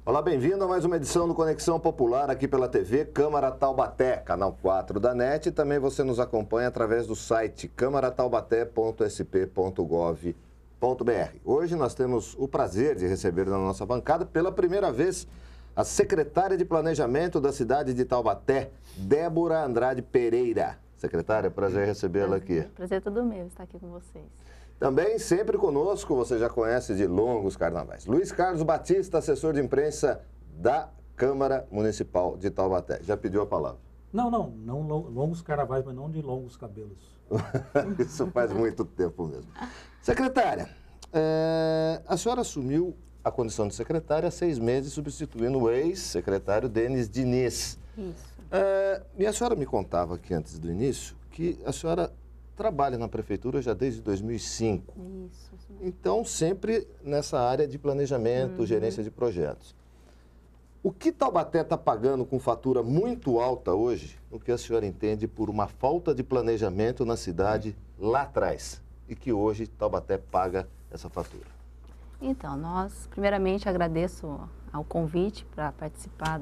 Olá, bem-vindo a mais uma edição do Conexão Popular aqui pela TV Câmara Taubaté, canal 4 da NET. E também você nos acompanha através do site câmarataubaté.sp.gov.br. Hoje nós temos o prazer de receber na nossa bancada, pela primeira vez, a secretária de Planejamento da cidade de Taubaté, Débora Andrade Pereira. Secretária, prazer recebê-la aqui. Prazer é todo meu estar aqui com vocês. Também sempre conosco, você já conhece de longos carnavais, Luiz Carlos Batista, assessor de imprensa da Câmara Municipal de Taubaté. Já pediu a palavra? Não longos carnavais, mas não de longos cabelos. Isso faz muito tempo mesmo. Secretária, a senhora assumiu a condição de secretária há 6 meses, substituindo o ex-secretário Denis Diniz. Isso. E a senhora me contava aqui antes do início que a senhora trabalha na prefeitura já desde 2005. Isso. Então, sempre nessa área de planejamento, gerência de projetos. O que Taubaté está pagando com fatura muito alta hoje, o que a senhora entende por uma falta de planejamento na cidade lá atrás, e que hoje Taubaté paga essa fatura? Então, primeiramente, agradeço ao convite para participar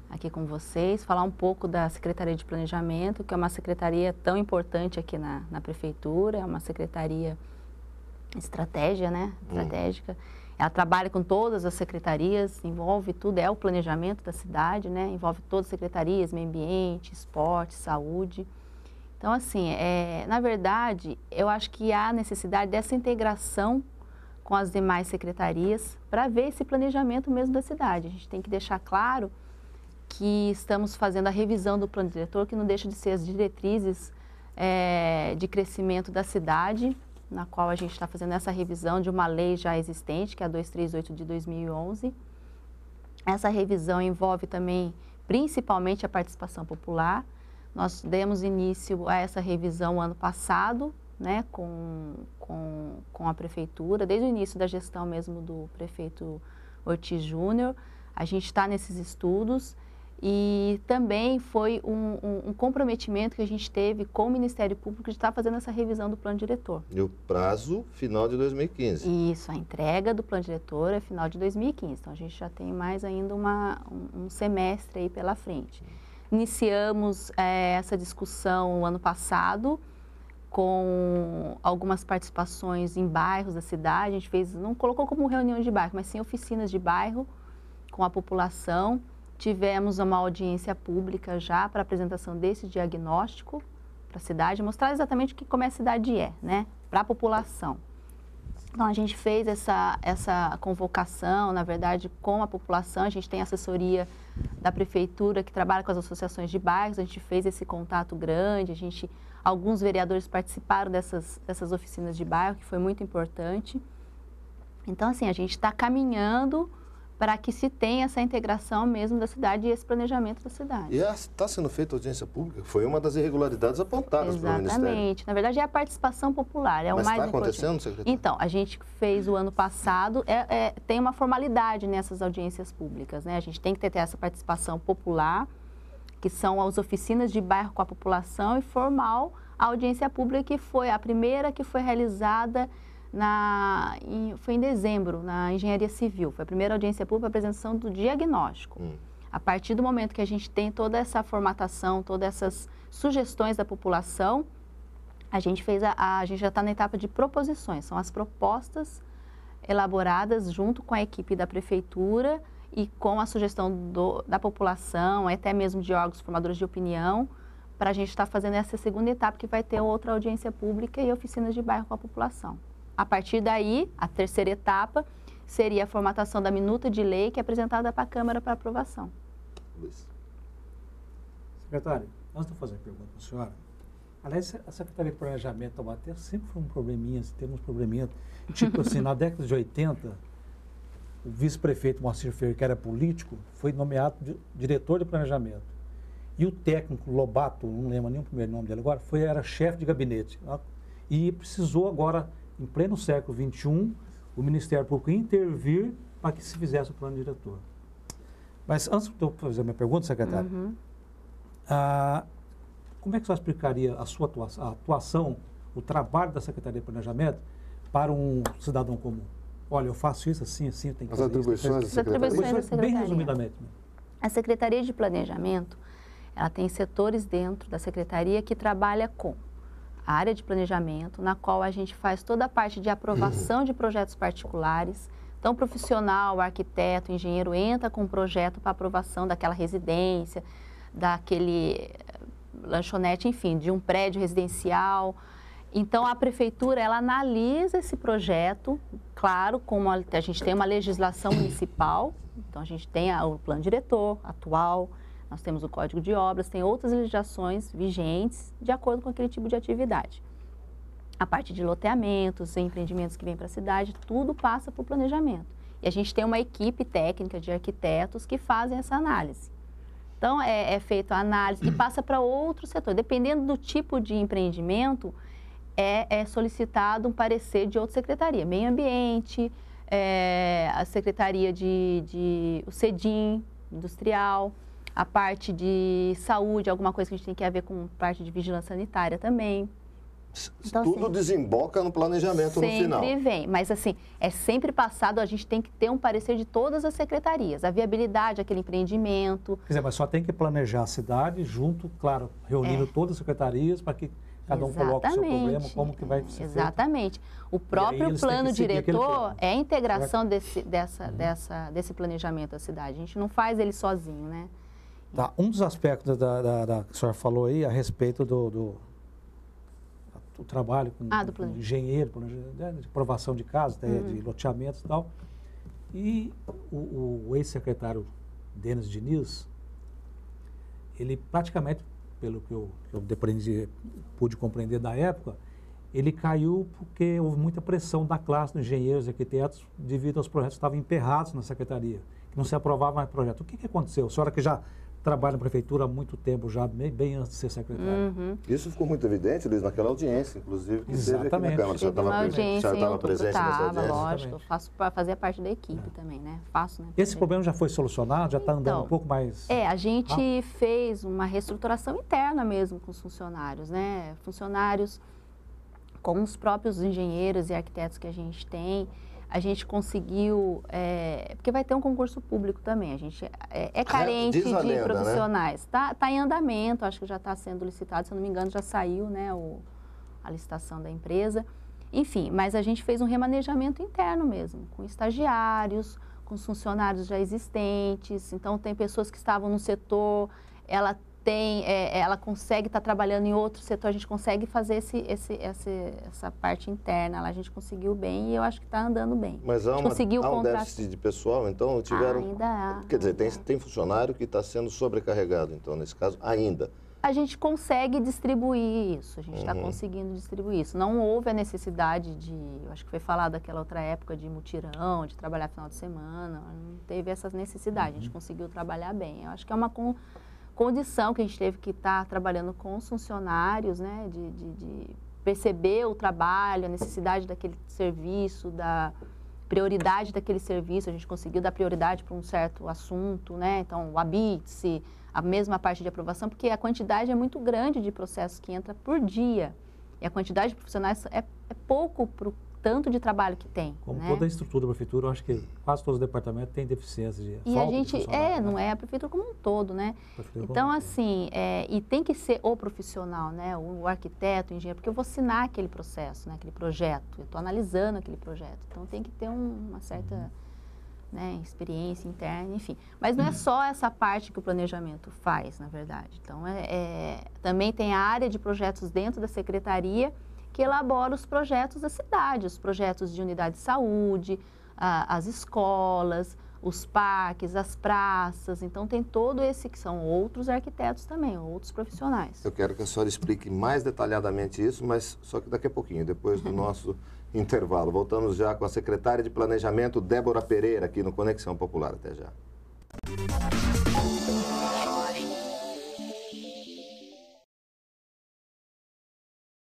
aqui com vocês, falar um pouco da Secretaria de Planejamento, que é uma secretaria tão importante aqui na Prefeitura, é uma secretaria estratégica. Ela trabalha com todas as secretarias, envolve tudo, é o planejamento da cidade, né? Envolve todas as secretarias, meio ambiente, esporte, saúde. Então, assim, na verdade, eu acho que há necessidade dessa integração com as demais secretarias para ver esse planejamento mesmo da cidade. A gente tem que deixar claro que estamos fazendo a revisão do plano diretor, que não deixa de ser as diretrizes de crescimento da cidade, na qual a gente está fazendo essa revisão de uma lei já existente, que é a 238 de 2011. Essa revisão envolve também, principalmente, a participação popular. Nós demos início a essa revisão ano passado, né, com a prefeitura, desde o início da gestão mesmo do prefeito Ortiz Júnior. A gente está nesses estudos. E também foi um comprometimento que a gente teve com o Ministério Público de estar fazendo essa revisão do plano diretor. E o prazo final de 2015. Isso, a entrega do plano diretor é final de 2015. Então, a gente já tem mais ainda um semestre aí pela frente. Iniciamos essa discussão o ano passado com algumas participações em bairros da cidade. A gente não colocou como reunião de bairro, mas sim oficinas de bairro com a população. Tivemos uma audiência pública já para apresentação desse diagnóstico para a cidade, mostrar exatamente como a cidade né, para a população. Então, a gente fez essa convocação, na verdade, com a população. A gente tem assessoria da prefeitura que trabalha com as associações de bairros. A gente fez esse contato grande, alguns vereadores participaram dessas oficinas de bairro, que foi muito importante. Então, assim, a gente está caminhando para que se tenha essa integração mesmo da cidade e esse planejamento da cidade. E está sendo feita audiência pública? Foi uma das irregularidades apontadas pelo Ministério. Exatamente. Na verdade, é a participação popular. Mas o mais está acontecendo, importante. secretário? Então, a gente fez o ano passado, tem uma formalidade nessas audiências públicas, né? A gente tem que ter essa participação popular, que são as oficinas de bairro com a população, e formal a audiência pública, que foi a primeira que foi realizada foi em dezembro, na Engenharia Civil. Foi a primeira audiência pública, a apresentação do diagnóstico. A partir do momento que a gente tem toda essa formatação, todas essas sugestões da população, a gente já está na etapa de proposições. São as propostas elaboradas junto com a equipe da prefeitura e com a sugestão da população, até mesmo de órgãos formadores de opinião, para a gente estar fazendo essa segunda etapa, que vai ter outra audiência pública e oficinas de bairro com a população. A partir daí, a terceira etapa seria a formatação da minuta de lei, que é apresentada para a Câmara para aprovação. Luiz. Secretário, antes de eu fazer a pergunta para a senhora, aliás, a Secretaria de Planejamento de Taubaté sempre foi um probleminha, temos probleminha, tipo assim, na década de 80, o vice-prefeito Moacir Ferreira, que era político, foi nomeado diretor de planejamento. E o técnico Lobato, não lembro nem o primeiro nome dele agora, era chefe de gabinete. E precisou agora, em pleno século XXI, o Ministério Público intervir para que se fizesse o plano diretor. Mas antes de eu fazer a minha pergunta, secretário, como é que você explicaria a sua atuação, o trabalho da Secretaria de Planejamento para um cidadão comum? olha, eu faço isso assim, assim, eu tenho que As fazer atribuições da isso. secretaria. Bem resumidamente. A Secretaria de Planejamento, ela tem setores dentro da Secretaria que trabalha com a área de planejamento, na qual a gente faz toda a parte de aprovação de projetos particulares. Então, o profissional, o arquiteto, o engenheiro entra com um projeto para aprovação daquela residência, daquele lanchonete, enfim, de um prédio residencial. Então, a prefeitura, ela analisa esse projeto, claro, como a gente tem uma legislação municipal, então a gente tem o plano diretor atual, nós temos o Código de Obras, tem outras legislações vigentes de acordo com aquele tipo de atividade. A parte de loteamentos, empreendimentos que vêm para a cidade, tudo passa por planejamento. E a gente tem uma equipe técnica de arquitetos que fazem essa análise. Então, é feita a análise e passa para outro setor. Dependendo do tipo de empreendimento, é solicitado um parecer de outra secretaria. Meio Ambiente, a Secretaria o CEDIM, Industrial, a parte de saúde, alguma coisa que a gente tem que ver com parte de vigilância sanitária também. Então, tudo assim, desemboca no planejamento no final. Sempre vem, mas assim, é sempre passado, a gente tem que ter um parecer de todas as secretarias, a viabilidade daquele empreendimento. Quer dizer, mas só tem que planejar a cidade junto, claro, reunindo todas as secretarias para que cada um coloque o seu problema, como que vai ser Exatamente. O próprio plano diretor é a integração desse planejamento da cidade. A gente não faz ele sozinho, né? Tá. Um dos aspectos que a senhora falou aí a respeito do trabalho com engenheiro, de aprovação de casas, de loteamentos e tal. E o ex-secretário Denis Diniz, ele praticamente, pelo que eu pude compreender da época, ele caiu porque houve muita pressão da classe dos engenheiros e arquitetos devido aos projetos que estavam emperrados na secretaria, que não se aprovava mais projeto. O que aconteceu? A senhora que já trabalha na prefeitura há muito tempo já, bem antes de ser secretário. Isso ficou muito evidente, Luiz, naquela audiência, inclusive, que Exatamente. teve aqui na Câmara. Você estava presente nessa audiência? Lógico, eu faço para fazer parte da equipe também, né? Faço, né? Esse problema já foi solucionado? Já está andando um pouco mais... A gente fez uma reestruturação interna mesmo com os funcionários, né? Funcionários com os próprios engenheiros e arquitetos que a gente tem. A gente conseguiu, porque vai ter um concurso público também, a gente é carente de profissionais. Né? Tá em andamento, acho que já está sendo licitado, se eu não me engano já saiu, né, a licitação da empresa. Enfim, mas a gente fez um remanejamento interno mesmo, com estagiários, com os funcionários já existentes. Então, tem pessoas que estavam no setor, ela consegue estar trabalhando em outro setor, a gente consegue fazer essa parte interna, a gente conseguiu bem e eu acho que está andando bem. Mas há um déficit de pessoal, então tiveram... Ainda há. Quer dizer, tem funcionário que está sendo sobrecarregado, então, nesse caso, ainda. A gente consegue distribuir isso, a gente está conseguindo distribuir isso. Não houve a necessidade eu acho que foi falado naquela outra época de mutirão, de trabalhar final de semana, não teve essa necessidade, a gente conseguiu trabalhar bem. Eu acho que é uma condição que a gente teve que estar trabalhando com os funcionários, né, de perceber o trabalho, a necessidade daquele serviço, da prioridade daquele serviço, a gente conseguiu dar prioridade para um certo assunto, né, então o habite-se, a mesma parte de aprovação, porque a quantidade é muito grande de processos que entra por dia, e a quantidade de profissionais é pouco para o tanto de trabalho que tem. Como né? toda a estrutura da prefeitura, eu acho que quase todos os departamentos têm deficiência de E a gente, não é a prefeitura como um todo, né? Então, assim, e tem que ser o profissional, né? O arquiteto, o engenheiro, porque eu vou assinar aquele processo, né? Aquele projeto, eu estou analisando aquele projeto. Então, tem que ter uma certa experiência interna, enfim. Mas não é só essa parte que o planejamento faz, na verdade. Então, também tem a área de projetos dentro da secretaria, que elabora os projetos da cidade, os projetos de unidade de saúde, as escolas, os parques, as praças. Então, tem todo esse que são outros arquitetos também, outros profissionais. Eu quero que a senhora explique mais detalhadamente isso, mas só que daqui a pouquinho, depois do nosso intervalo. Voltamos já com a secretária de Planejamento, Débora Pereira, aqui no Conexão Popular. Até já.